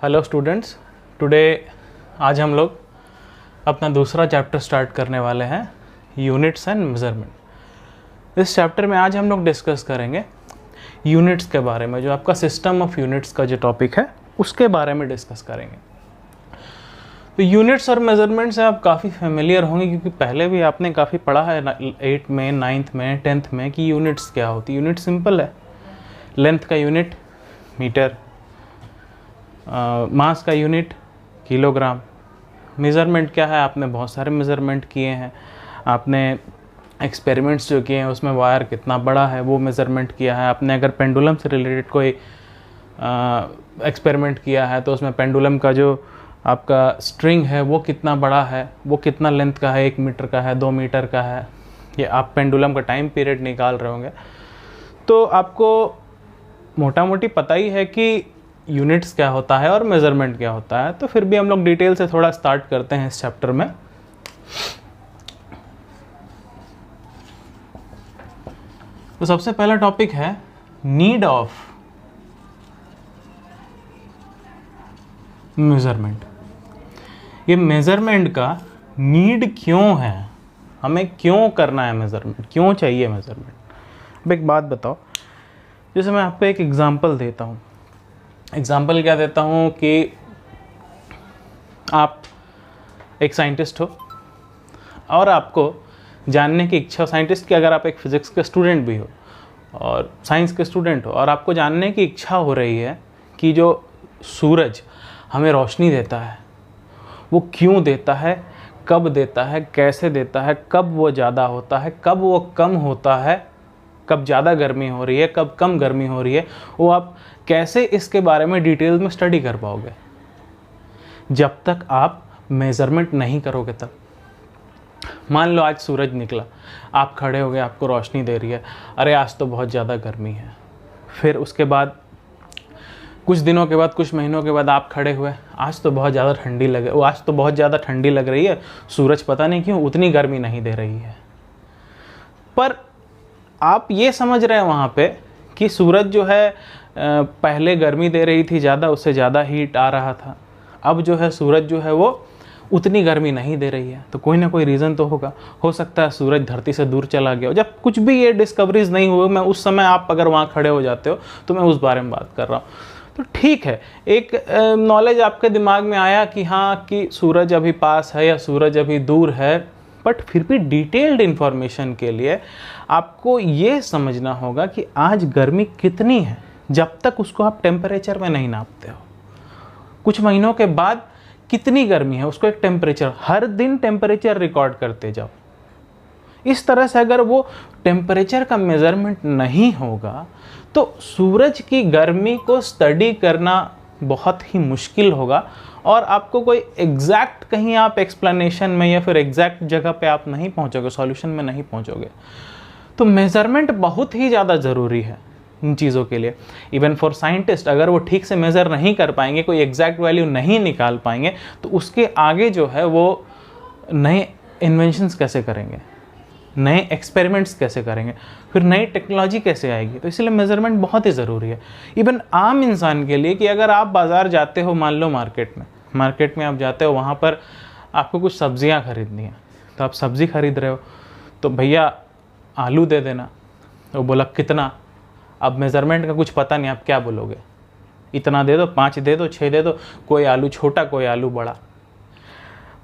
Hello students, today आज हम लोग अपना दूसरा चैप्टर स्टार्ट करने वाले हैं, यूनिट्स एंड मेज़रमेंट। इस चैप्टर में आज हम लोग डिस्कस करेंगे यूनिट्स के बारे में, जो आपका सिस्टम ऑफ यूनिट्स का जो टॉपिक है उसके बारे में डिस्कस करेंगे। तो यूनिट्स और मेज़रमेंट से आप काफ़ी फेमिलियर होंगे, क्योंकि पहले भी आपने काफ़ी पढ़ा है 8th में, 9th में, 10th में कि यूनिट्स क्या होती है। यूनिट सिंपल है, लेंथ का यूनिट मीटर, मास का यूनिट किलोग्राम। मेज़रमेंट क्या है, आपने बहुत सारे मेज़रमेंट किए हैं, आपने एक्सपेरिमेंट्स जो किए हैं उसमें वायर कितना बड़ा है वो मेज़रमेंट किया है। आपने अगर पेंडुलम से रिलेटेड कोई एक्सपेरिमेंट किया है तो उसमें पेंडुलम का जो आपका स्ट्रिंग है वो कितना बड़ा है, वो कितना लेंथ का है, 1 मीटर का है, 2 मीटर का है, ये आप पेंडुलम का टाइम पीरियड निकाल रहे होंगे। तो आपको मोटा मोटी पता ही है कि यूनिट्स क्या होता है और मेज़रमेंट क्या होता है। तो फिर भी हम लोग डिटेल से थोड़ा स्टार्ट करते हैं इस चैप्टर में। तो सबसे पहला टॉपिक है नीड ऑफ मेज़रमेंट। ये मेज़रमेंट का नीड क्यों है, हमें क्यों करना है मेज़रमेंट, क्यों चाहिए मेज़रमेंट। अब एक बात बताओ, जैसे मैं आपको एक एग्जांपल देता हूँ। एग्जाम्पल क्या देता हूँ कि आप एक साइंटिस्ट हो और आपको जानने की इच्छा, साइंटिस्ट की, अगर आप एक फिज़िक्स के स्टूडेंट भी हो और साइंस के स्टूडेंट हो, और आपको जानने की इच्छा हो रही है कि जो सूरज हमें रोशनी देता है वो क्यों देता है, कब देता है, कैसे देता है, कब वो ज़्यादा होता है, कब वो कम होता है, कब ज़्यादा गर्मी हो रही है, कब कम गर्मी हो रही है, वो आप कैसे इसके बारे में डिटेल में स्टडी कर पाओगे जब तक आप मेज़रमेंट नहीं करोगे। तब मान लो आज सूरज निकला, आप खड़े हो गए, आपको रोशनी दे रही है, अरे आज तो बहुत ज़्यादा गर्मी है। फिर उसके बाद कुछ दिनों के बाद, कुछ महीनों के बाद आप खड़े हुए, आज तो बहुत ज़्यादा ठंडी लगे, वो आज तो बहुत ज़्यादा ठंडी लग रही है, सूरज पता नहीं क्यों उतनी गर्मी नहीं दे रही है। पर आप ये समझ रहे हैं वहाँ पे कि सूरज जो है पहले गर्मी दे रही थी ज़्यादा, उससे ज़्यादा हीट आ रहा था, अब जो है सूरज जो है वो उतनी गर्मी नहीं दे रही है। तो कोई ना कोई रीज़न तो होगा, हो सकता है सूरज धरती से दूर चला गया हो। जब कुछ भी ये डिस्कवरीज नहीं हुई, मैं उस समय आप अगर वहाँ खड़े हो जाते हो तो मैं उस बारे में बात कर रहा हूँ। तो ठीक है, एक नॉलेज आपके दिमाग में आया कि हाँ कि सूरज अभी पास है या सूरज अभी दूर है, बट फिर भी डिटेल्ड इन्फॉर्मेशन के लिए आपको ये समझना होगा कि आज गर्मी कितनी है, जब तक उसको आप टेम्परेचर में नहीं नापते हो। कुछ महीनों के बाद कितनी गर्मी है, उसको एक टेम्परेचर, हर दिन टेम्परेचर रिकॉर्ड करते जाओ। इस तरह से अगर वो टेम्परेचर का मेज़रमेंट नहीं होगा तो सूरज की गर्मी को स्टडी करना बहुत ही मुश्किल होगा, और आपको कोई एग्जैक्ट कहीं आप एक्सप्लेनेशन में या फिर एग्जैक्ट जगह पे आप नहीं पहुंचोगे, सॉल्यूशन में नहीं पहुंचोगे। तो मेज़रमेंट बहुत ही ज़्यादा ज़रूरी है इन चीज़ों के लिए। इवन फॉर साइंटिस्ट, अगर वो ठीक से मेज़र नहीं कर पाएंगे, कोई एग्जैक्ट वैल्यू नहीं निकाल पाएंगे, तो उसके आगे जो है वो नए इन्वेंशंस कैसे करेंगे, नए एक्सपेरिमेंट्स कैसे करेंगे, फिर नई टेक्नोलॉजी कैसे आएगी। तो इसलिए मेज़रमेंट बहुत ही ज़रूरी है। इवन आम इंसान के लिए कि अगर आप बाज़ार जाते हो, मान लो मार्केट में आप जाते हो, वहाँ पर आपको कुछ सब्जियाँ खरीदनी है, तो आप सब्ज़ी खरीद रहे हो, तो भैया आलू दे देना। वो बोला कितना, अब मेज़रमेंट का कुछ पता नहीं, आप क्या बोलोगे, इतना दे दो, 5 दे दो, 6 दे दो, कोई आलू छोटा कोई आलू बड़ा।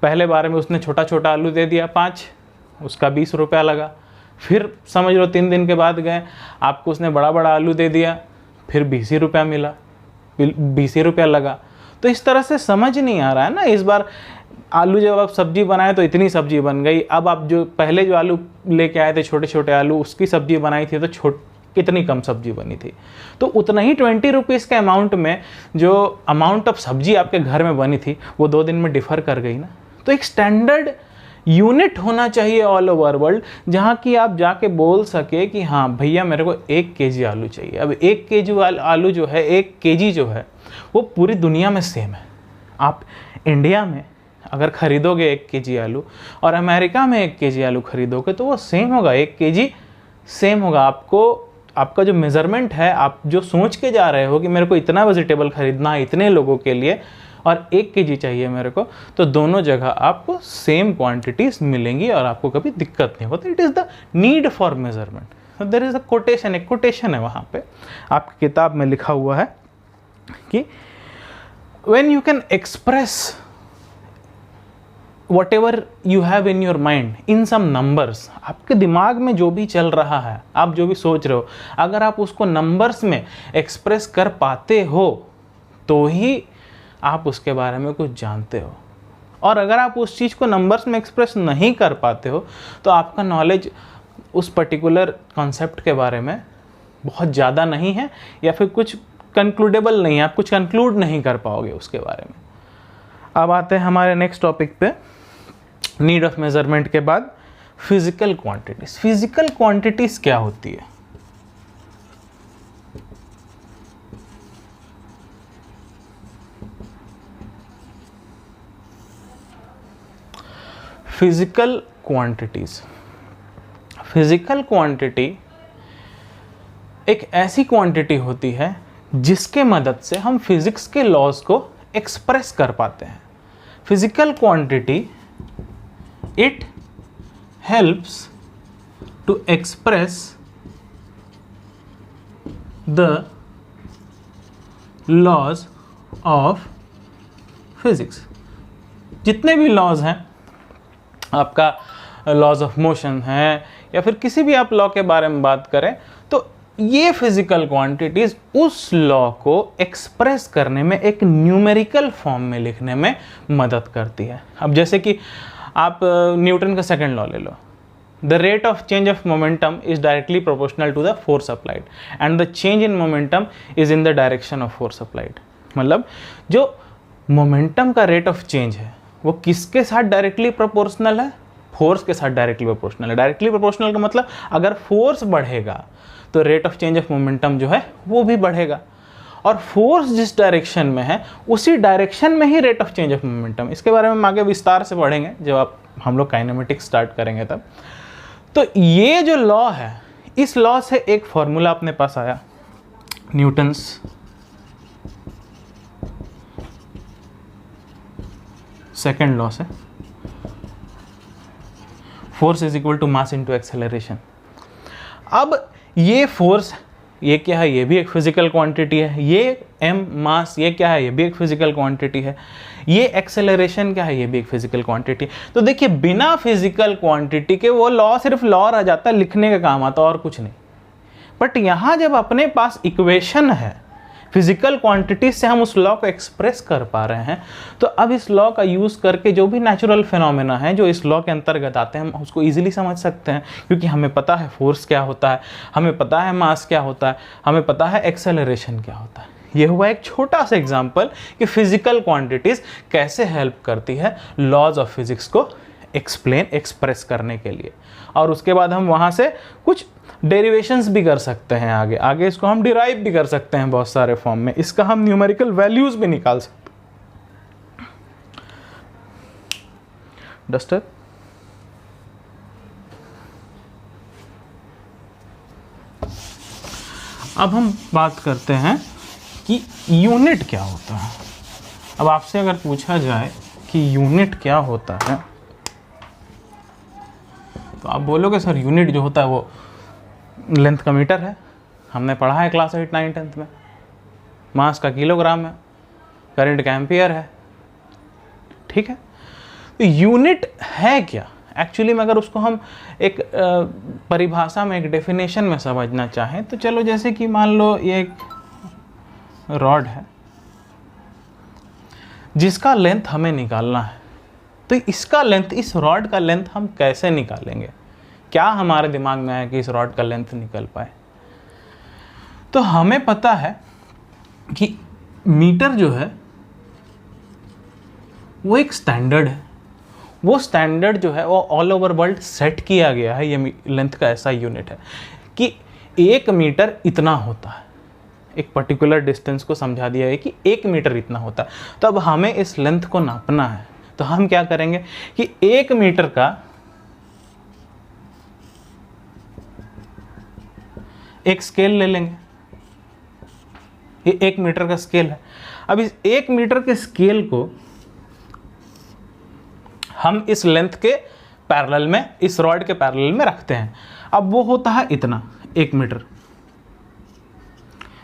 पहले बार में उसने छोटा छोटा आलू दे दिया 5, उसका 20 रुपया लगा। फिर समझ लो 3 दिन के बाद गए, आपको उसने बड़ा बड़ा आलू दे दिया, फिर 20 रुपया मिला, 20 रुपया लगा। तो इस तरह से समझ नहीं आ रहा है ना। इस बार आलू जब आप सब्जी बनाए तो इतनी सब्जी बन गई, अब आप जो पहले जो आलू लेके आए थे छोटे छोटे आलू, उसकी सब्जी बनाई थी तो कितनी कम सब्जी बनी थी। तो उतना ही 20 रुपीज़ के अमाउंट में जो अमाउंट ऑफ सब्जी आपके घर में बनी थी वो 2 दिन में डिफ़र कर गई ना। तो एक स्टैंडर्ड यूनिट होना चाहिए ऑल ओवर वर्ल्ड, जहाँ की आप जाके बोल सके कि हाँ भैया मेरे को 1 केजी आलू चाहिए। अब 1 केजी आलू जो है, 1 केजी जो है वो पूरी दुनिया में सेम है। आप इंडिया में अगर ख़रीदोगे 1 केजी आलू और अमेरिका में 1 केजी आलू ख़रीदोगे तो वो सेम होगा, 1 केजी सेम होगा। आपको आपका जो मेज़रमेंट है, आप जो सोच के जा रहे हो कि मेरे को इतना वेजिटेबल खरीदना है इतने लोगों के लिए और 1 kg चाहिए मेरे को, तो दोनों जगह आपको सेम क्वांटिटीज मिलेंगी और आपको कभी दिक्कत नहीं होती। It is the need for measurement. There is a quotation, एक कोटेशन है वहाँ पे आपकी किताब में लिखा हुआ है कि when you can express whatever you have in your mind in some numbers, आपके दिमाग में जो भी चल रहा है, आप जो भी सोच रहे हो, अगर आप उसको नंबर्स में एक्सप्रेस कर पाते हो तो ही आप उसके बारे में कुछ जानते हो। और अगर आप उस चीज़ को नंबर्स में एक्सप्रेस नहीं कर पाते हो तो आपका नॉलेज उस पर्टिकुलर कॉन्सेप्ट के बारे में बहुत ज़्यादा नहीं है या फिर कुछ कंक्लूडेबल नहीं है, आप कुछ कंक्लूड नहीं कर पाओगे उसके बारे में। अब आते हैं हमारे नेक्स्ट टॉपिक पे, नीड ऑफ मेजरमेंट के बाद फिजिकल क्वांटिटीज। फिजिकल क्वांटिटीज क्या होती है? फिजिकल क्वांटिटीज, फिजिकल क्वांटिटी एक ऐसी क्वांटिटी होती है जिसके मदद से हम फिजिक्स के लॉज को एक्सप्रेस कर पाते हैं। Physical quantity it helps to express the laws of physics. जितने भी लॉज हैं, आपका लॉज ऑफ मोशन है या फिर किसी भी आप लॉ के बारे में बात करें, तो ये फिजिकल क्वांटिटीज उस लॉ को एक्सप्रेस करने में, एक न्यूमेरिकल फॉर्म में लिखने में मदद करती है। अब जैसे कि आप न्यूटन का सेकंड लॉ ले लो, the rate of change of momentum is directly proportional to the force applied and the change in momentum is in the direction of force applied. मतलब जो मोमेंटम का रेट ऑफ चेंज है वो किसके साथ directly proportional है? Force के साथ डायरेक्टली प्रोपोर्शनल है। डायरेक्टली प्रोपोर्शनल का मतलब अगर फोर्स बढ़ेगा तो rate of change of momentum जो है वो भी बढ़ेगा, और फोर्स जिस डायरेक्शन में है उसी डायरेक्शन में ही rate of change of momentum. इसके बारे में हम आगे विस्तार से पढ़ेंगे जब हम लोग काइनेमेटिक्स स्टार्ट करेंगे तब। तो ये जो लॉ है, इस लॉ से एक फॉर्मूला अपने पास आया, न्यूटन्स सेकेंड लॉ से, force is equal to mass into acceleration. अब ये फोर्स, ये क्या है? ये भी एक फिजिकल क्वांटिटी है। ये एम मास, ये क्या है? ये भी एक फिजिकल क्वांटिटी है। ये एक्सेलरेशन क्या है? ये भी एक फिजिकल क्वांटिटी। तो देखिए, बिना फिजिकल क्वांटिटी के वो लॉ सिर्फ लॉ रह जाता, लिखने का काम आता और कुछ नहीं। बट यहाँ जब अपने पास इक्वेशन है, फिजिकल क्वांटिटीज से हम उस लॉ को एक्सप्रेस कर पा रहे हैं, तो अब इस लॉ का यूज़ करके जो भी नेचुरल फिनोमेना है जो इस लॉ के अंतर्गत आते हैं, हम उसको इजीली समझ सकते हैं, क्योंकि हमें पता है फोर्स क्या होता है, हमें पता है मास क्या होता है, हमें पता है एक्सेलरेशन क्या होता है। ये हुआ एक छोटा सा एग्जाम्पल कि फिजिकल क्वांटिटीज कैसे हेल्प करती है लॉज ऑफ फिजिक्स को एक्सप्रेस करने के लिए। और उसके बाद हम वहाँ से कुछ डेरिवेशंस भी कर सकते हैं, आगे इसको हम डिराइव भी कर सकते हैं बहुत सारे फॉर्म में, इसका हम न्यूमेरिकल वैल्यूज भी निकाल सकते हैं। डस्टर, अब हम बात करते हैं कि यूनिट क्या होता है। अब आपसे अगर पूछा जाए कि यूनिट क्या होता है, तो आप बोलोगे सर यूनिट जो होता है वो लेंथ का मीटर है, हमने पढ़ा है क्लास 8, 9, 10 में। मास का किलोग्राम है, करंट का एम्पियर है, ठीक है। तो यूनिट है क्या एक्चुअली में? अगर उसको हम एक परिभाषा में, एक डेफिनेशन में समझना चाहें तो चलो, जैसे कि मान लो ये एक रॉड है जिसका लेंथ हमें निकालना है, तो इसका लेंथ, इस रॉड का लेंथ हम कैसे निकालेंगे? क्या हमारे दिमाग में आया कि इस रॉड का लेंथ निकल पाए? तो हमें पता है कि मीटर जो है वो एक स्टैंडर्ड है। वो स्टैंडर्ड जो है वो ऑल ओवर वर्ल्ड सेट किया गया है। ये लेंथ का ऐसा यूनिट है कि 1 मीटर इतना होता है। एक पर्टिकुलर डिस्टेंस को समझा दिया है कि 1 मीटर इतना होता है। तो अब हमें इस लेंथ को नापना है, तो हम क्या करेंगे कि 1 मीटर का एक स्केल ले लेंगे, ये 1 मीटर का स्केल है। अब इस 1 मीटर के स्केल को हम इस लेंथ के पैरेलल में, इस रॉड के पैरेलल में रखते हैं। अब वो होता है इतना 1 मीटर।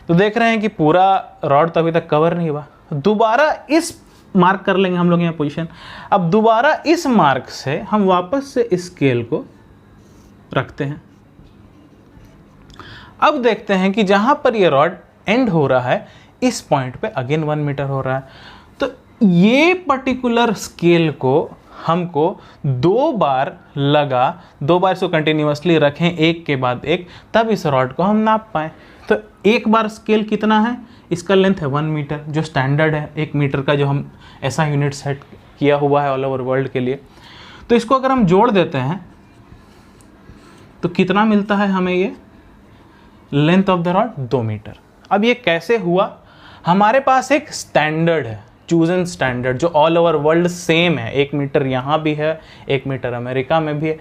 तो देख रहे हैं कि पूरा रॉड तो अभी तक कवर नहीं हुआ। दोबारा इस मार्क कर लेंगे हम लोग यहाँ पोजीशन। अब दोबारा इस मार्क से हम वापस से इस स्केल को रखते हैं। अब देखते हैं कि जहां पर ये रॉड एंड हो रहा है, इस पॉइंट पे अगेन 1 मीटर हो रहा है। तो ये पर्टिकुलर स्केल को हमको 2 बार लगा, 2 बार इसको कंटिन्यूअसली रखें एक के बाद एक, तब इस रॉड को हम नाप पाए। तो एक बार स्केल कितना है, इसका लेंथ है 1 मीटर, जो स्टैंडर्ड है 1 मीटर का, जो हम ऐसा यूनिट सेट किया हुआ है ऑल ओवर वर्ल्ड के लिए। तो इसको अगर हम जोड़ देते हैं तो कितना मिलता है हमें, ये length of the rod 2 metre. अब ये कैसे हुआ, हमारे पास एक स्टैंडर्ड है, चूजन स्टैंडर्ड, जो ऑल ओवर वर्ल्ड सेम है। 1 मीटर यहाँ भी है, 1 मीटर अमेरिका में भी है,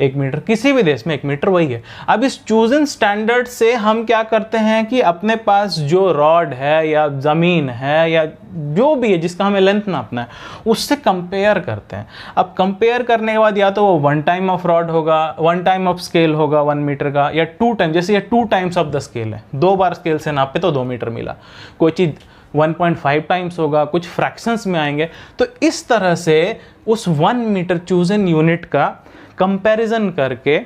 1 मीटर किसी भी देश में 1 मीटर वही है। अब इस चूजन स्टैंडर्ड से हम क्या करते हैं कि अपने पास जो रॉड है या ज़मीन है या जो भी है जिसका हमें लेंथ नापना है, उससे कंपेयर करते हैं। अब कंपेयर करने के बाद या तो वो 1 टाइम ऑफ रॉड होगा, 1 टाइम ऑफ स्केल होगा 1 मीटर का, या 2 टाइम, जैसे ये 2 टाइम्स ऑफ द स्केल है, 2 बार स्केल से नापे तो 2 मीटर मिला। कोई चीज़ 1.5 टाइम्स होगा, कुछ फ्रैक्शंस में आएंगे। तो इस तरह से उस 1 मीटर चूजन यूनिट का कंपैरिजन करके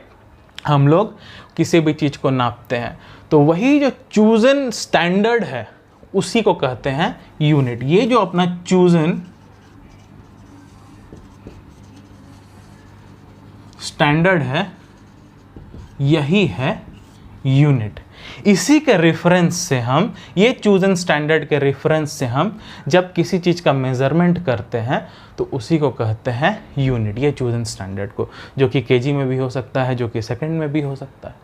हम लोग किसी भी चीज़ को नापते हैं। तो वही जो चूजन स्टैंडर्ड है उसी को कहते हैं यूनिट। ये जो अपना चूजन स्टैंडर्ड है यही है यूनिट। इसी के रेफरेंस से हम, ये चूजन स्टैंडर्ड के रेफरेंस से हम जब किसी चीज़ का मेजरमेंट करते हैं तो उसी को कहते हैं यूनिट, ये चूजन स्टैंडर्ड को, जो कि केजी में भी हो सकता है, जो कि सेकंड में भी हो सकता है।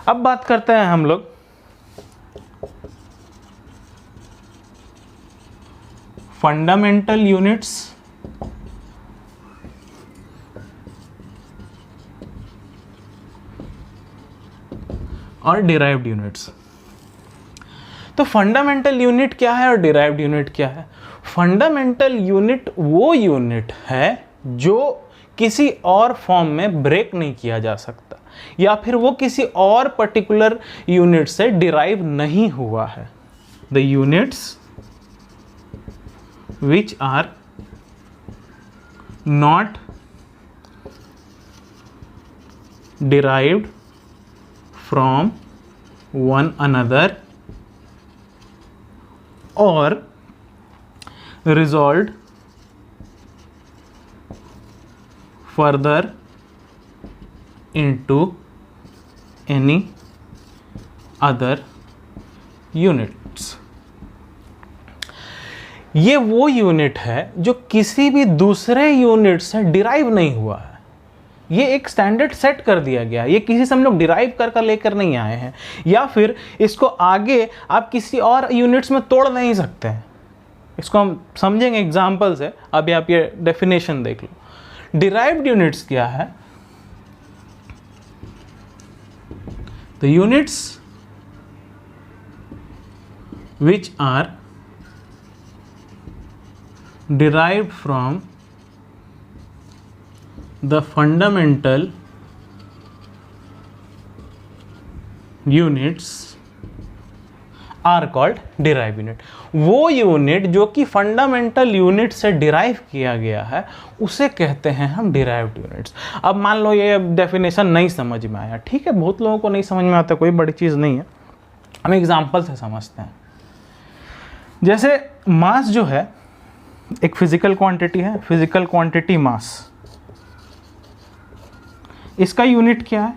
अब बात करते हैं हम लोग फंडामेंटल यूनिट्स और डिराइव्ड यूनिट्स। तो फंडामेंटल यूनिट क्या है और डिराइव्ड यूनिट क्या है? फंडामेंटल यूनिट वो यूनिट है जो किसी और फॉर्म में ब्रेक नहीं किया जा सकता, या फिर वो किसी और पर्टिकुलर यूनिट से डिराइव नहीं हुआ है। The units which are not derived from one another or resolved further into any other units। ये वो यूनिट है जो किसी भी दूसरे यूनिट से डिराइव नहीं हुआ है। ये एक स्टैंडर्ड सेट कर दिया गया, ये किसी से हम लोग डिराइव कर लेकर नहीं आए हैं, या फिर इसको आगे आप किसी और यूनिट्स में तोड़ नहीं सकते हैं। इसको हम समझेंगे एग्जाम्पल से। अभी आप ये डेफिनेशन देख लो। डिराइव्ड यूनिट्स क्या है? The units which are derived from the fundamental units are called derived unit। वो यूनिट जो कि फंडामेंटल यूनिट से डिराइव किया गया है उसे कहते हैं हम डिराइव्ड यूनिट्स। अब मान लो ये डेफिनेशन नहीं समझ में आया, ठीक है, बहुत लोगों को नहीं समझ में आता, कोई बड़ी चीज़ नहीं है, हम एग्जाम्पल से समझते हैं। जैसे मास जो है एक फिजिकल क्वांटिटी है, फिजिकल क्वांटिटी मास, इसका यूनिट क्या है?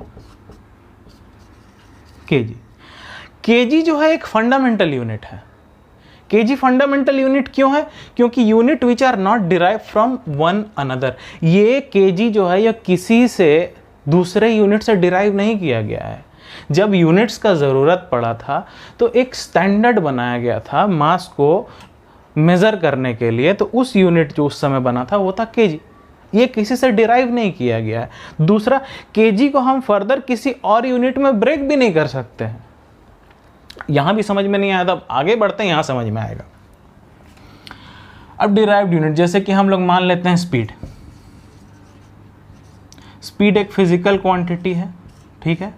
केजी। केजी जो है एक फंडामेंटल यूनिट है। केजी फंडामेंटल यूनिट क्यों है? क्योंकि unit which are not derive from one another. ये केजी जो है यह किसी से दूसरे यूनिट से डिराइव नहीं किया गया है। जब यूनिट्स का ज़रूरत पड़ा था तो एक स्टैंडर्ड बनाया गया था मास को मेज़र करने के लिए, तो उस यूनिट जो उस समय बना था वो था केजी। ये किसी से डिराइव नहीं किया गया है। दूसरा, केजी को हम फर्दर किसी और यूनिट में ब्रेक भी नहीं कर सकते हैं। यहां भी समझ में नहीं आया था, आगे बढ़ते हैं, यहां समझ में आएगा। अब डिराइव्ड यूनिट, जैसे कि हम लोग मान लेते हैं स्पीड। स्पीड एक फिजिकल क्वांटिटी है, ठीक है।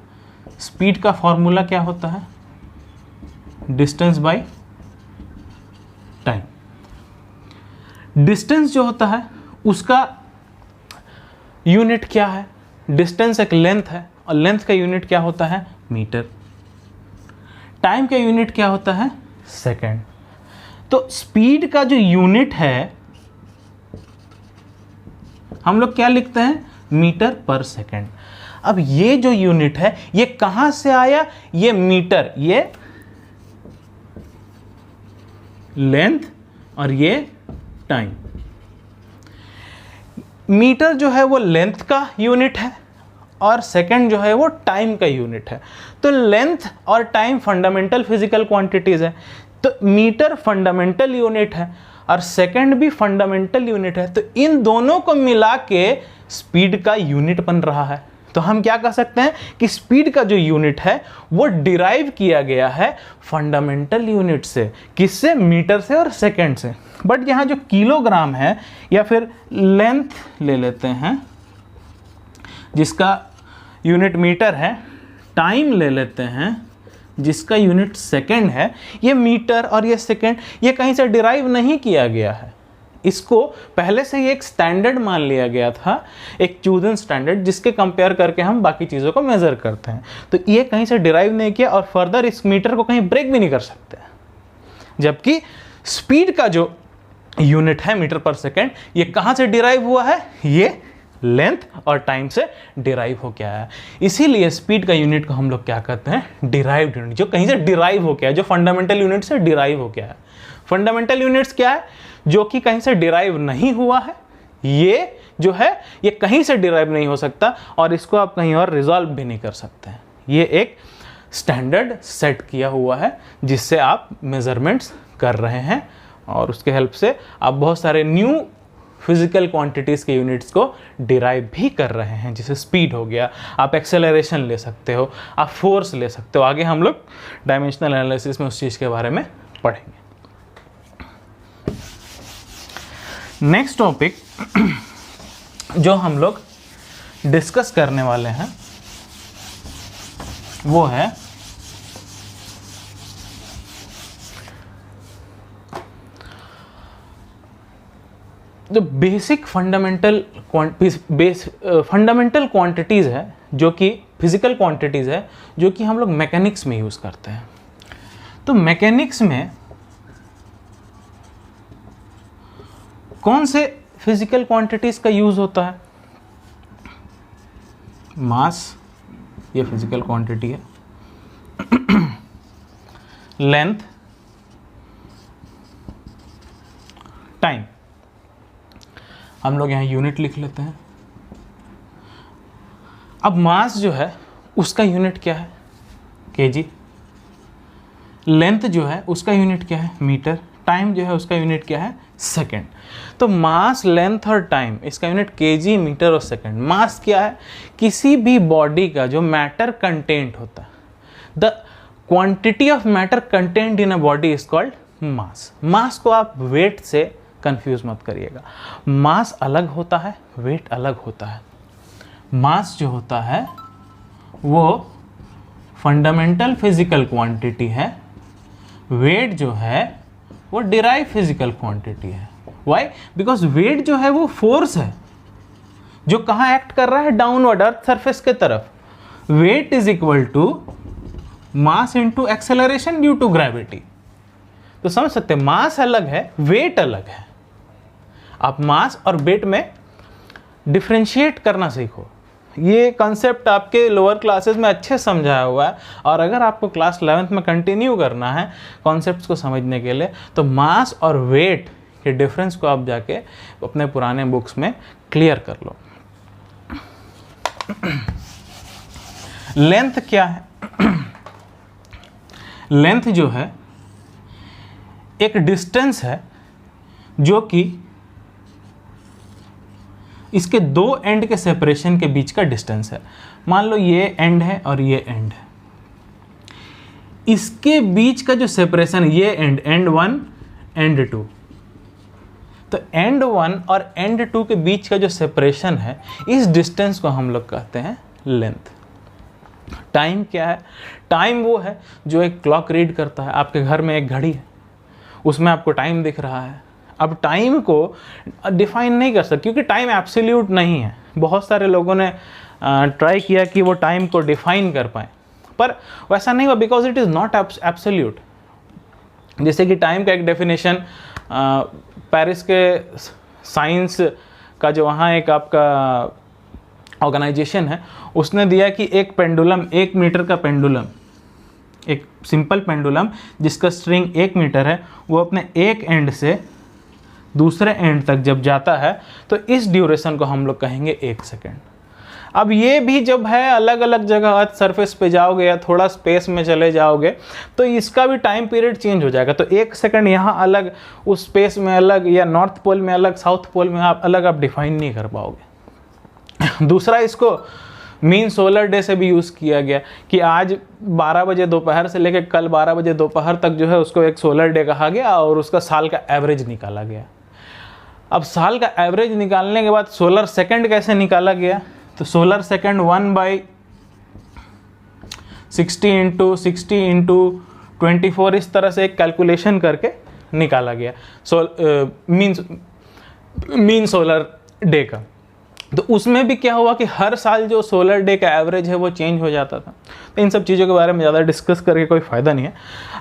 स्पीड का फॉर्मूला क्या होता है? Distance by time. डिस्टेंस जो होता है उसका यूनिट क्या है? डिस्टेंस एक लेंथ है, और लेंथ का यूनिट क्या होता है? मीटर। टाइम का यूनिट क्या होता है? सेकेंड। तो स्पीड का जो यूनिट है हम लोग क्या लिखते हैं? मीटर पर सेकेंड। अब ये जो यूनिट है ये कहां से आया? ये मीटर, ये लेंथ और ये टाइम। मीटर जो है वो लेंथ का यूनिट है और सेकंड जो है वो टाइम का यूनिट है। तो लेंथ और टाइम फंडामेंटल फिजिकल क्वांटिटीज है, तो मीटर फंडामेंटल यूनिट है और सेकंड भी फंडामेंटल यूनिट है। तो इन दोनों को मिला के स्पीड का यूनिट बन रहा है। तो हम क्या कह सकते हैं कि स्पीड का जो यूनिट है वो डिराइव किया गया है फंडामेंटल यूनिट से। किससे? मीटर से और सेकंड से। बट यहाँ जो किलोग्राम है, या फिर लेंथ ले लेते हैं जिसका यूनिट मीटर है, टाइम ले लेते हैं जिसका यूनिट सेकंड है, ये मीटर और ये सेकंड ये कहीं से डिराइव नहीं किया गया है। इसको पहले से ही एक स्टैंडर्ड मान लिया गया था, एक चूजन स्टैंडर्ड, जिसके कंपेयर करके हम बाकी चीज़ों को मेजर करते हैं। तो ये कहीं से डिराइव नहीं किया और फर्दर इस मीटर को कहीं ब्रेक भी नहीं कर सकते। जबकि स्पीड का जो यूनिट है मीटर पर सेकेंड, ये कहाँ से डिराइव हुआ है? ये लेंथ और टाइम से डिराइव हो गया है। इसीलिए स्पीड का यूनिट को हम लोग क्या कहते हैं? डिराइव्ड यूनिट, जो कहीं से डिराइव हो गया है, जो फंडामेंटल यूनिट से डिराइव हो गया है। फंडामेंटल यूनिट्स क्या है? जो कि कहीं से डिराइव नहीं हुआ है। ये जो है ये कहीं से डिराइव नहीं हो सकता और इसको आप कहीं और रिजॉल्व भी नहीं कर सकते हैं। ये एक स्टैंडर्ड सेट किया हुआ है जिससे आप मेजरमेंट्स कर रहे हैं और उसके हेल्प से आप बहुत सारे न्यू फिजिकल क्वांटिटीज़ के यूनिट्स को डिराइव भी कर रहे हैं। जैसे स्पीड हो गया, आप एक्सेलरेशन ले सकते हो, आप फोर्स ले सकते हो। आगे हम लोग डायमेंशनल एनालिसिस में उस चीज़ के बारे में पढ़ेंगे। नेक्स्ट टॉपिक जो हम लोग डिस्कस करने वाले हैं वो है जो बेसिक फंडामेंटल क्वांटिटीज़ है, जो कि फिजिकल क्वांटिटीज़ है, जो कि हम लोग मैकेनिक्स में यूज़ करते हैं। तो मैकेनिक्स में कौन से फिजिकल क्वांटिटीज़ का यूज़ होता है? मास, ये फिजिकल क्वांटिटी है। लेंथ, टाइम, हम लोग यहाँ यूनिट लिख लेते हैं। अब मास जो है उसका यूनिट क्या है? केजी। लेंथ जो है उसका यूनिट क्या है? मीटर। टाइम जो है उसका यूनिट क्या है? सेकंड। तो मास, लेंथ और टाइम, इसका यूनिट केजी, मीटर और सेकंड। मास क्या है? किसी भी बॉडी का जो मैटर कंटेंट होता है, the quantity of matter content in a body is called mass. Mass को आप वेट से कंफ्यूज मत करिएगा। मास अलग होता है, वेट अलग होता है। मास जो होता है वो फंडामेंटल फिजिकल क्वांटिटी है, वेट जो है वो डिराइव फिजिकल क्वांटिटी है। व्हाई? बिकॉज वेट जो है वो फोर्स है जो कहाँ एक्ट कर रहा है? डाउनवर्ड, अर्थ सरफेस के तरफ। Weight is equal to mass into acceleration due to gravity. तो समझ सकते हैं, मास अलग है, वेट अलग है। आप मास और वेट में डिफ्रेंशिएट करना सीखो। ये कॉन्सेप्ट आपके लोअर क्लासेस में अच्छे समझाया हुआ है और अगर आपको क्लास 11th में कंटिन्यू करना है कॉन्सेप्ट्स को समझने के लिए, तो मास और वेट के डिफरेंस को आप जाके अपने पुराने बुक्स में क्लियर कर लो। लेंथ क्या है? लेंथ जो है एक डिस्टेंस है जो कि इसके दो एंड के सेपरेशन के बीच का डिस्टेंस है। मान लो ये एंड है और ये एंड है, इसके बीच का जो सेपरेशन है, ये एंड 1 एंड 2, तो एंड 1 और एंड 2 के बीच का जो सेपरेशन है, इस डिस्टेंस को हम लोग कहते हैं लेंथ। टाइम क्या है? टाइम वो है जो एक क्लॉक रीड करता है। आपके घर में एक घड़ी है, उसमें आपको टाइम दिख रहा है। अब टाइम को डिफाइन नहीं कर सकते क्योंकि टाइम एब्सोल्यूट नहीं है। बहुत सारे लोगों ने ट्राई किया कि वो टाइम को डिफाइन कर पाए, पर वैसा नहीं हुआ, because it is not absolute. जैसे कि टाइम का एक डेफिनेशन पेरिस के साइंस का जो वहाँ एक आपका ऑर्गेनाइजेशन है, उसने दिया कि एक पेंडुलम, 1 मीटर का पेंडुलम, एक सिंपल पेंडुलम जिसका स्ट्रिंग 1 मीटर है, वो अपने एक एंड से दूसरे एंड तक जब जाता है तो इस ड्यूरेशन को हम लोग कहेंगे 1 सेकेंड। अब ये भी जब है अलग अलग जगह अर्थ सरफेस पे जाओगे या थोड़ा स्पेस में चले जाओगे तो इसका भी टाइम पीरियड चेंज हो जाएगा। तो 1 सेकेंड यहाँ अलग, उस स्पेस में अलग, या नॉर्थ पोल में अलग, साउथ पोल में आप अलग, आप डिफाइन नहीं कर पाओगे। दूसरा, इसको मीन सोलर डे से भी यूज़ किया गया कि आज 12 बजे दोपहर से लेकर कल 12 बजे दोपहर तक जो है उसको एक सोलर डे कहा गया और उसका साल का एवरेज निकाला गया। अब साल का एवरेज निकालने के बाद सोलर सेकंड कैसे निकाला गया? तो सोलर सेकंड 1/60 इंटू 60 इंटू 24 इस तरह से एक कैलकुलेशन करके निकाला गया मीन सोलर डे का। तो उसमें भी क्या हुआ कि हर साल जो सोलर डे का एवरेज है वो चेंज हो जाता था। तो इन सब चीज़ों के बारे में ज़्यादा डिस्कस करके कोई फ़ायदा नहीं है।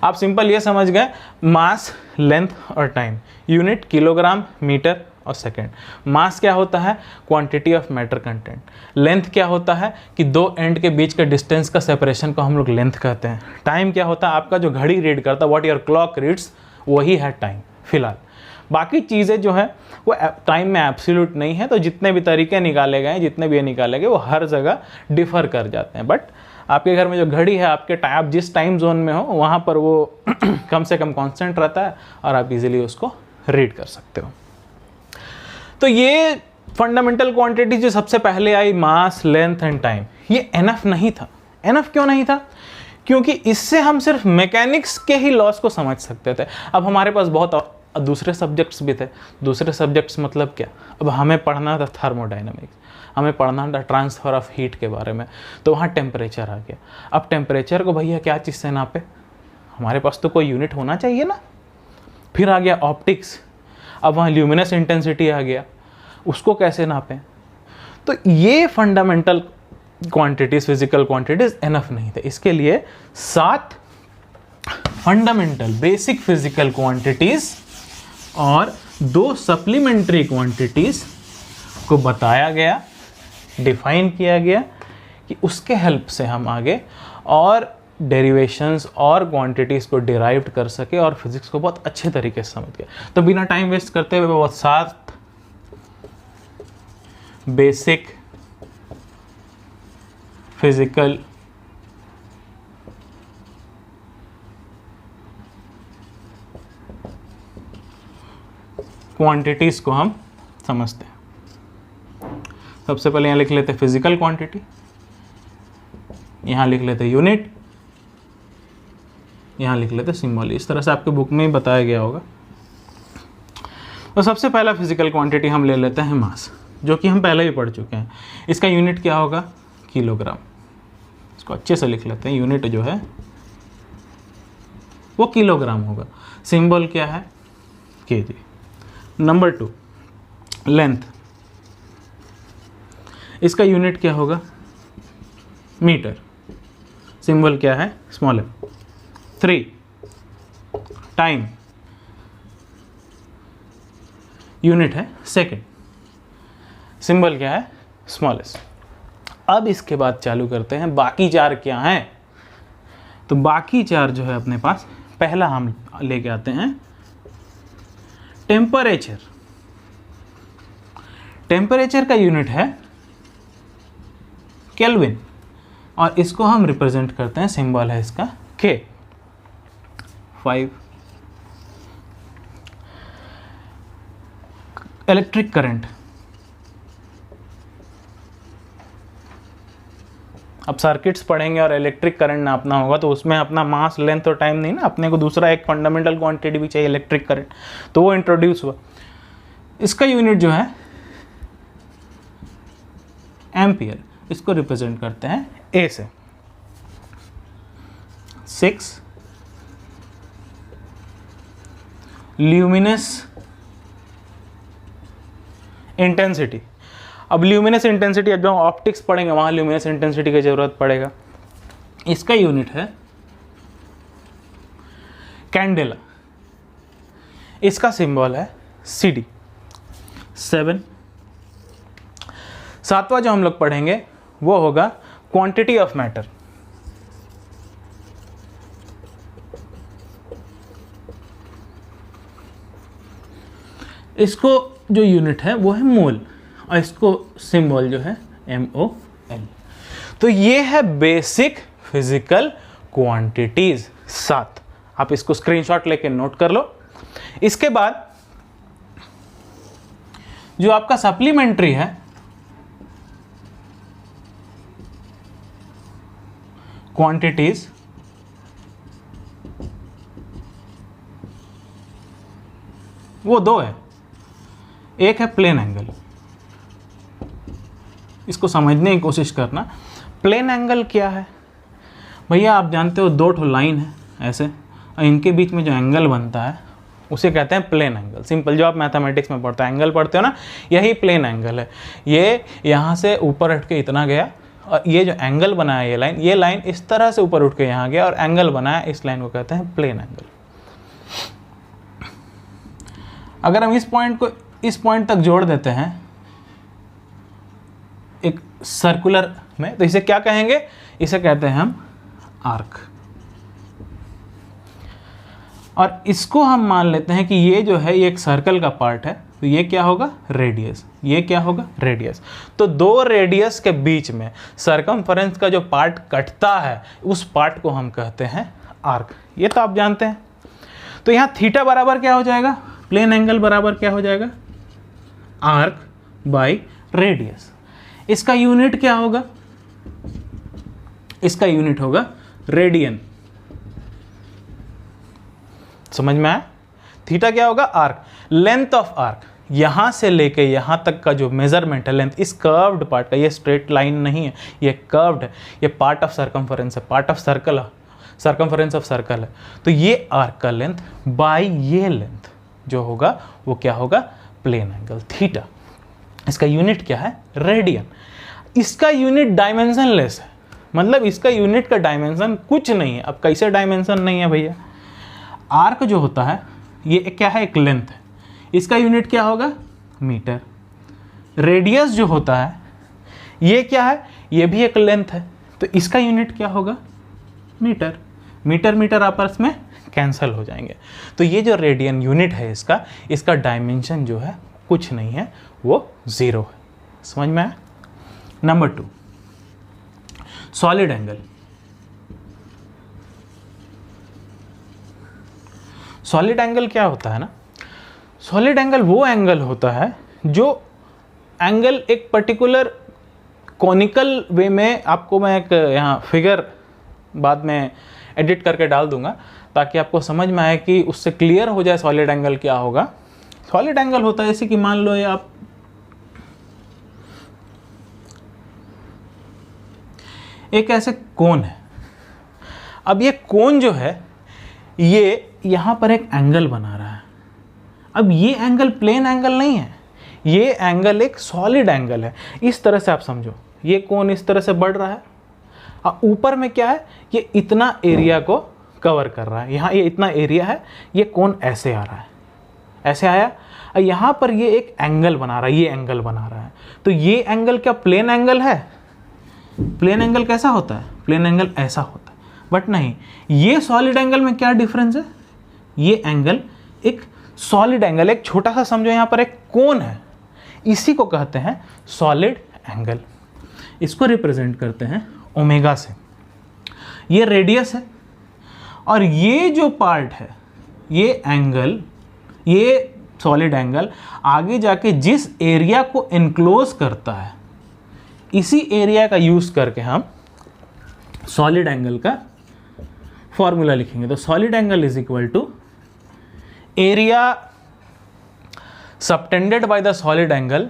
आप सिंपल ये समझ गए, मास, लेंथ और टाइम, यूनिट किलोग्राम, मीटर और सेकंड। मास क्या होता है? Quantity of matter content. Length क्या होता है कि दो एंड के बीच के डिस्टेंस का सेपरेशन को हम लोग लेंथ कहते हैं। टाइम क्या होता है? आपका जो घड़ी रीड करता है, व्हाट योर क्लॉक रीड्स, वही है टाइम फिलहाल। बाकी चीज़ें जो है वो टाइम में एब्सोल्यूट नहीं है। तो जितने भी तरीके निकाले गए, जितने भी ये निकाले गए, वो हर जगह डिफ़र कर जाते हैं। बट आपके घर में जो घड़ी है, आपके आप जिस टाइम जोन में हो वहाँ पर वो कम से कम कांस्टेंट रहता है और आप इजीली उसको रीड कर सकते हो। तो ये फंडामेंटल क्वांटिटी जो सबसे पहले आई, मास, लेंथ एंड टाइम, ये एनफ नहीं था। एनफ क्यों नहीं था? क्योंकि इससे हम सिर्फ मैकेनिक्स के ही लॉस को समझ सकते थे। अब हमारे पास बहुत दूसरे सब्जेक्ट्स भी थे। दूसरे सब्जेक्ट्स मतलब क्या? अब हमें पढ़ना था थर्मोडायनामिक्स, हमें पढ़ना था ट्रांसफ़र ऑफ हीट के बारे में, तो वहाँ टेम्परेचर आ गया। अब टेम्परेचर को भैया क्या चीज़ से नापे? हमारे पास तो कोई यूनिट होना चाहिए ना। फिर आ गया ऑप्टिक्स, अब वहाँ ल्यूमिनस इंटेंसिटी आ गया, उसको कैसे नापें? तो ये fundamental quantities, physical quantities enough नहीं थे। इसके लिए 7 फंडामेंटल बेसिक फिजिकल क्वांटिटीज़ और 2 सप्लीमेंट्री क्वांटिटीज़ को बताया गया, डिफाइन किया गया कि उसके हेल्प से हम आगे और डेरिवेशंस और क्वांटिटीज़ को डिराइव कर सके और फिजिक्स को बहुत अच्छे तरीके से समझ गए। तो बिना टाइम वेस्ट करते हुए बहुत 7 बेसिक फिजिकल क्वांटिटीज़ को हम समझते हैं। सबसे पहले यहाँ लिख लेते हैं फिजिकल क्वांटिटी, यहाँ लिख लेते हैं यूनिट, यहाँ लिख लेते हैं सिंबल। इस तरह से आपके बुक में ही बताया गया होगा। तो सबसे पहला फिजिकल क्वांटिटी हम ले लेते हैं मास, जो कि हम पहले ही पढ़ चुके हैं। इसका यूनिट क्या होगा? किलोग्राम। इसको अच्छे से लिख लेते हैं, यूनिट जो है वो किलोग्राम होगा। सिंबल क्या है? केजी। नंबर 2, लेंथ, इसका यूनिट क्या होगा? मीटर। सिंबल क्या है? Small M. 3, टाइम, यूनिट है सेकेंड। सिंबल क्या है? Small S. अब इसके बाद चालू करते हैं बाकी 4 क्या हैं। तो बाकी 4 जो है अपने पास, पहला हम लेके आते हैं टेम्परेचर। टेम्परेचर का यूनिट है केल्विन और इसको हम रिप्रेजेंट करते हैं, सिंबल है इसका के। 5, इलेक्ट्रिक करंट, अब सर्किट्स पढ़ेंगे और इलेक्ट्रिक करंट नापना होगा तो उसमें अपना मास, लेंथ और टाइम नहीं ना, अपने को दूसरा एक फंडामेंटल क्वांटिटी भी चाहिए, इलेक्ट्रिक करंट, तो वो इंट्रोड्यूस हुआ। इसका यूनिट जो है एम्पियर, इसको रिप्रेजेंट करते हैं ए से। 6 ल्यूमिनस इंटेंसिटी। अब ल्यूमिनस इंटेंसिटी, अब जब ऑप्टिक्स पढ़ेंगे वहां ल्यूमिनस इंटेंसिटी की जरूरत पड़ेगा। इसका यूनिट है कैंडेला, इसका सिंबल है CD। 7 सातवां जो हम लोग पढ़ेंगे वो होगा क्वांटिटी ऑफ मैटर। इसको जो यूनिट है वो है मोल और इसको सिंबल जो है MOL। तो ये है बेसिक फिजिकल क्वांटिटीज 7। आप इसको स्क्रीनशॉट लेके नोट कर लो। इसके बाद जो आपका सप्लीमेंट्री है क्वांटिटीज, वो 2 है। एक है प्लेन एंगल, इसको समझने की कोशिश करना। प्लेन एंगल क्या है भैया? आप जानते हो 2 ठो लाइन है ऐसे, और इनके बीच में जो एंगल बनता है उसे कहते हैं प्लेन एंगल। सिंपल, जो आप मैथमेटिक्स में पढ़ते हो एंगल पढ़ते हो ना, यही प्लेन एंगल है। ये यहाँ से ऊपर उठ के इतना गया और ये जो एंगल बनाया ये लाइन इस तरह से ऊपर उठ के यहाँ गया और एंगल बनाया, इस लाइन को कहते हैं प्लेन एंगल। अगर हम इस पॉइंट को इस पॉइंट तक जोड़ देते हैं एक सर्कुलर में, तो इसे क्या कहेंगे? इसे कहते हैं हम आर्क। और इसको हम मान लेते हैं कि ये जो है ये एक सर्कल का पार्ट है, तो ये क्या होगा? रेडियस। ये क्या होगा? रेडियस। तो 2 रेडियस के बीच में सर्कमफरेंस का जो पार्ट कटता है उस पार्ट को हम कहते हैं आर्क। ये तो आप जानते हैं। तो यहाँ थीटा बराबर क्या हो जाएगा? प्लेन एंगल बराबर क्या हो जाएगा? Arc by radius. इसका यूनिट क्या होगा? इसका यूनिट होगा रेडियन। समझ में आया? थीटा क्या होगा? आर्क। लेंथ ऑफ आर्क, यहां से लेके यहां तक का जो मेजरमेंट है लेंथ, इस कर्व्ड पार्ट का, ये स्ट्रेट लाइन नहीं है, ये कर्व्ड है, ये पार्ट ऑफ सर्कमफरेंस है, part of circle, circumference of circle है। तो ये आर्क का लेंथ बाई ये लेंथ जो होगा वो क्या होगा? Plane angle theta. इसका यूनिट क्या है? रेडियन। इसका यूनिट डायमेंशनलेस है, मतलब इसका यूनिट का डायमेंशन कुछ नहीं है। अब कैसे डायमेंशन नहीं है भैया? आर्क जो होता है ये क्या है? एक लेंथ है, इसका यूनिट क्या होगा? मीटर। रेडियस जो होता है ये क्या है? ये भी एक लेंथ है, तो इसका यूनिट क्या होगा? मीटर। मीटर मीटर आपस में कैंसल हो जाएंगे। तो ये जो रेडियन यूनिट है इसका डायमेंशन जो है कुछ नहीं है, वो 0 है। समझ में आया? Number 2, solid angle. Solid angle क्या होता है ना? सॉलिड एंगल वो एंगल होता है जो एंगल एक पर्टिकुलर कॉनिकल वे में, आपको मैं एक यहाँ फिगर बाद में एडिट करके डाल दूंगा ताकि आपको समझ में आए कि उससे क्लियर हो जाए सॉलिड एंगल क्या होगा। सॉलिड एंगल होता है जैसे कि मान लो ये आप एक ऐसे कोन है। अब ये कोन जो है ये यहां पर एक एंगल बना रहा है। अब ये एंगल प्लेन एंगल नहीं है, ये एंगल एक सॉलिड एंगल है। इस तरह से आप समझो, ये कोन इस तरह से बढ़ रहा है और ऊपर में क्या है? ये इतना एरिया को कवर कर रहा है। यहाँ ये इतना एरिया है, ये कोन ऐसे आ रहा है, ऐसे आया और यहाँ पर ये एक एंगल बना रहा है, ये एंगल बना रहा है। तो ये एंगल क्या प्लेन एंगल है? प्लेन एंगल कैसा होता है? प्लेन एंगल ऐसा होता है, बट नहीं। ये सॉलिड एंगल में क्या डिफरेंस है? ये एंगल एक सॉलिड एंगल, एक छोटा सा समझो यहाँ पर एक कोन है, इसी को कहते हैं सॉलिड एंगल। इसको रिप्रेजेंट करते हैं ओमेगा से। ये रेडियस है और ये जो पार्ट है, ये एंगल, ये सॉलिड एंगल आगे जाके जिस एरिया को इनक्लोज करता है, इसी एरिया का यूज करके हम सॉलिड एंगल का फॉर्मूला लिखेंगे। तो solid angle is equal to area subtended by the solid angle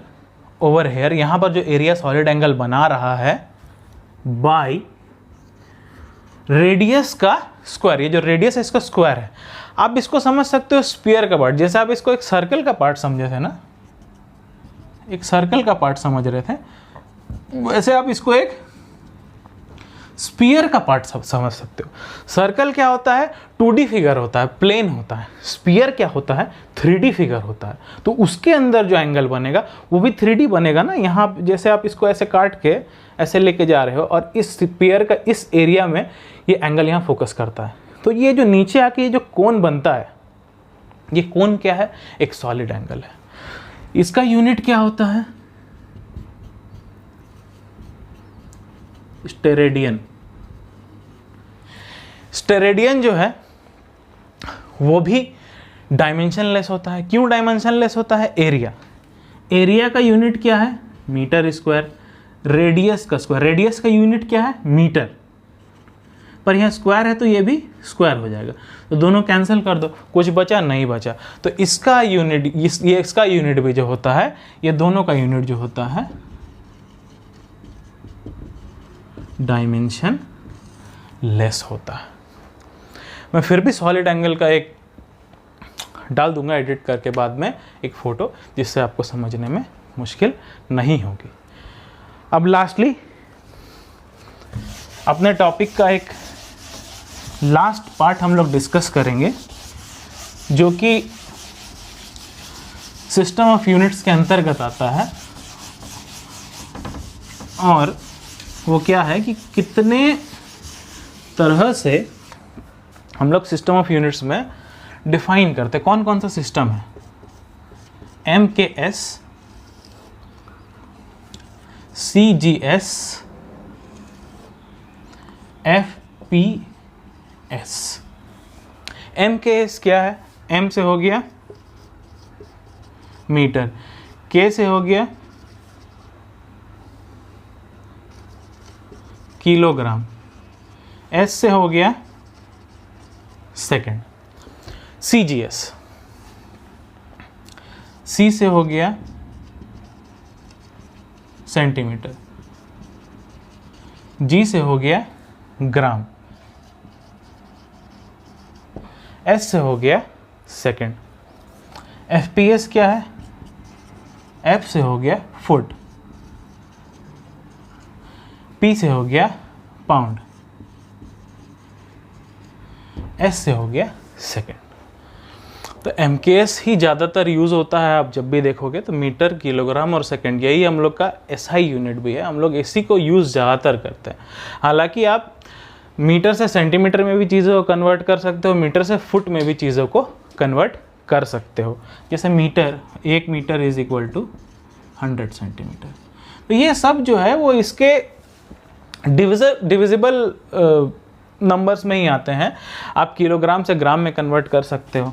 over here, यहां पर जो एरिया सॉलिड एंगल बना रहा है, बाय रेडियस का स्क्वायर। ये जो रेडियस है इसका स्क्वायर है। आप इसको समझ सकते हो स्फीयर का पार्ट, जैसे आप इसको एक सर्कल का पार्ट समझे थे ना, एक सर्कल का पार्ट समझ रहे थे, वैसे आप इसको एक स्फीयर का पार्ट समझ सकते हो। सर्कल क्या होता है? 2D फिगर होता है, प्लेन होता है। स्फीयर क्या होता है? 3D फिगर होता है। तो उसके अंदर जो एंगल बनेगा वो भी 3D बनेगा ना। यहाँ जैसे आप इसको ऐसे काट के ऐसे लेके जा रहे हो और इस स्फीयर का इस एरिया में ये एंगल यहाँ फोकस करता है। तो ये जो नीचे आके ये जो कोन बनता है, ये कोन क्या है? एक सॉलिड एंगल है। इसका यूनिट क्या होता है? स्टेरेडियन। स्टेरेडियन जो है वो भी डायमेंशनलेस होता है। क्यों डायमेंशनलेस होता है? एरिया। एरिया का यूनिट क्या है? Metre square. रेडियस का स्क्वायर, रेडियस का यूनिट क्या है? मीटर। पर यहाँ स्क्वायर है तो ये भी स्क्वायर हो जाएगा, तो दोनों कैंसिल कर दो, कुछ बचा? नहीं बचा। तो इसका यूनिट, ये इसका यूनिट भी जो होता है, ये दोनों का यूनिट जो होता है डायमेंशन लेस होता है। मैं फिर भी सॉलिड एंगल का एक डाल दूंगा एडिट करके बाद में एक फोटो, जिससे आपको समझने में मुश्किल नहीं होगी। अब लास्टली अपने टॉपिक का एक लास्ट पार्ट हम लोग डिस्कस करेंगे, जो कि सिस्टम ऑफ यूनिट्स के अंतर्गत आता है। और वो क्या है कि कितने तरह से हम लोग सिस्टम ऑफ यूनिट्स में डिफाइन करते हैं, कौन कौन सा सिस्टम है। MKS, CGS, FPS। MKS क्या है? M से हो गया मीटर, K से हो गया किलोग्राम, S से हो गया सेकंड। CGS, C से हो गया सेंटीमीटर, G से हो गया ग्राम, S से हो गया सेकंड। FPS क्या है? F से हो गया फुट, P से हो गया पाउंड, S से हो गया सेकंड। तो MKS ही ज़्यादातर यूज़ होता है। आप जब भी देखोगे तो मीटर, किलोग्राम और सेकंड, यही हम लोग का SI यूनिट भी है। हम लोग इसी को यूज़ ज़्यादातर करते हैं। हालांकि आप मीटर से सेंटीमीटर में भी चीज़ों को कन्वर्ट कर सकते हो, मीटर से फुट में भी चीज़ों को कन्वर्ट कर सकते हो। जैसे metre, 1 metre is equal to 100 centimetre. तो ये सब जो है वो इसके डिविजिबल नंबर्स में ही आते हैं। आप किलोग्राम से ग्राम में कन्वर्ट कर सकते हो।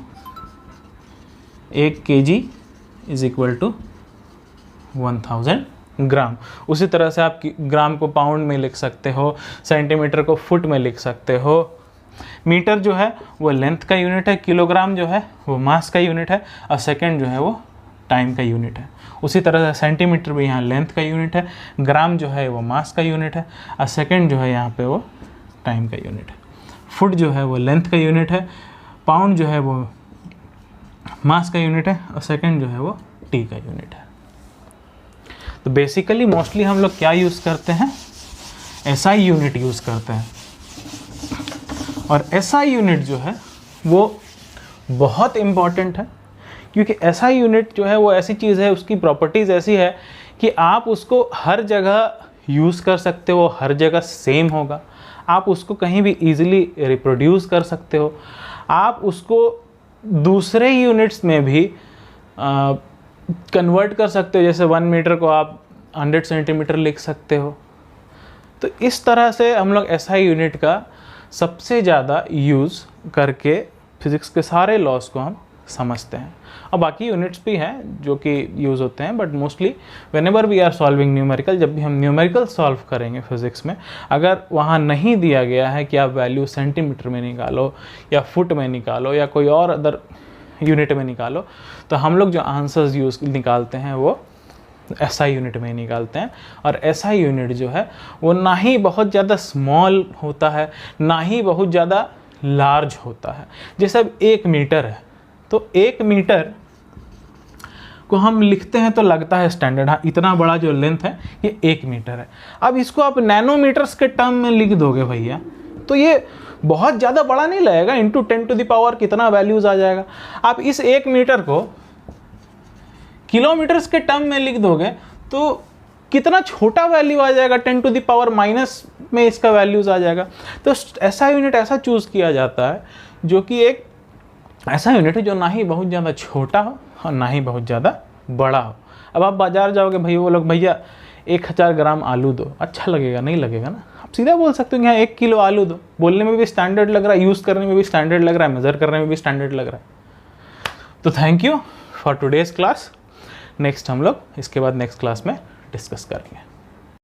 1 kg इज इक्वल टू 1000 ग्राम। उसी तरह से आप ग्राम को पाउंड में लिख सकते हो, सेंटीमीटर को फुट में लिख सकते हो। मीटर जो है वो लेंथ का यूनिट है, किलोग्राम जो है वो मास का यूनिट है, और सेकंड जो है वो टाइम का यूनिट है। उसी तरह से सेंटीमीटर भी यहाँ लेंथ का यूनिट है, ग्राम जो है वो मास का यूनिट है, और सेकंड जो है यहाँ पे वो टाइम का यूनिट है। फुट जो है वो लेंथ का यूनिट है, पाउंड जो है वो मास का यूनिट है, और सेकंड जो है वो टी का यूनिट है। तो बेसिकली मोस्टली हम लोग क्या यूज़ करते हैं? SI यूनिट यूज़ करते हैं। और SI यूनिट जो है वो बहुत इम्पॉर्टेंट है, क्योंकि SI यूनिट जो है वो ऐसी चीज़ है, उसकी प्रॉपर्टीज़ ऐसी है कि आप उसको हर जगह यूज़ कर सकते हो, हर जगह सेम होगा। आप उसको कहीं भी इजीली रिप्रोड्यूस कर सकते हो। आप उसको दूसरे यूनिट्स में भी कन्वर्ट कर सकते हो। जैसे 1 मीटर को आप 100 सेंटीमीटर लिख सकते हो। तो इस तरह से हम लोग SI यूनिट का सबसे ज़्यादा यूज़ करके फिज़िक्स के सारे लॉस को हम समझते हैं। और बाकी यूनिट्स भी हैं जो कि यूज़ होते हैं, but mostly whenever we are solving numerical, जब भी हम न्यूमेरिकल सॉल्व करेंगे फिज़िक्स में, अगर वहाँ नहीं दिया गया है कि आप वैल्यू सेंटीमीटर में निकालो या फुट में निकालो या कोई और अदर यूनिट में निकालो, तो हम लोग जो आंसर्स यूज़ निकालते हैं वो SI यूनिट में निकालते हैं। और SI यूनिट जो है वो ना ही बहुत ज़्यादा स्मॉल होता है, ना ही बहुत ज़्यादा लार्ज होता है। जैसे अब 1 मीटर है, तो 1 मीटर को हम लिखते हैं तो लगता है स्टैंडर्ड, हाँ इतना बड़ा जो लेंथ है ये 1 मीटर है। अब इसको आप नैनोमीटर्स के टर्म में लिख दोगे भैया, तो ये बहुत ज़्यादा बड़ा नहीं लगेगा, इंटू 10 टू द पावर कितना वैल्यूज़ आ जाएगा। आप इस 1 मीटर को किलोमीटर्स के टर्म में लिख दोगे तो कितना छोटा वैल्यू आ जाएगा, 10 टू द पावर माइनस में इसका वैल्यूज़ आ जाएगा। तो ऐसा यूनिट ऐसा चूज़ किया जाता है जो कि एक ऐसा यूनिट है जो ना ही बहुत ज़्यादा छोटा हो और ना ही बहुत ज़्यादा बड़ा हो। अब आप बाज़ार जाओगे भैया, वो लोग भैया 1000 ग्राम आलू दो, अच्छा लगेगा? नहीं लगेगा ना। आप सीधा बोल सकते हो कि हाँ 1 किलो आलू दो, बोलने में भी स्टैंडर्ड लग रहा है, यूज़ करने में भी स्टैंडर्ड लग रहा है, मेज़र करने में भी स्टैंडर्ड लग रहा है। तो thank you for today's class. Next हम लोग इसके बाद नेक्स्ट क्लास में डिस्कस करेंगे।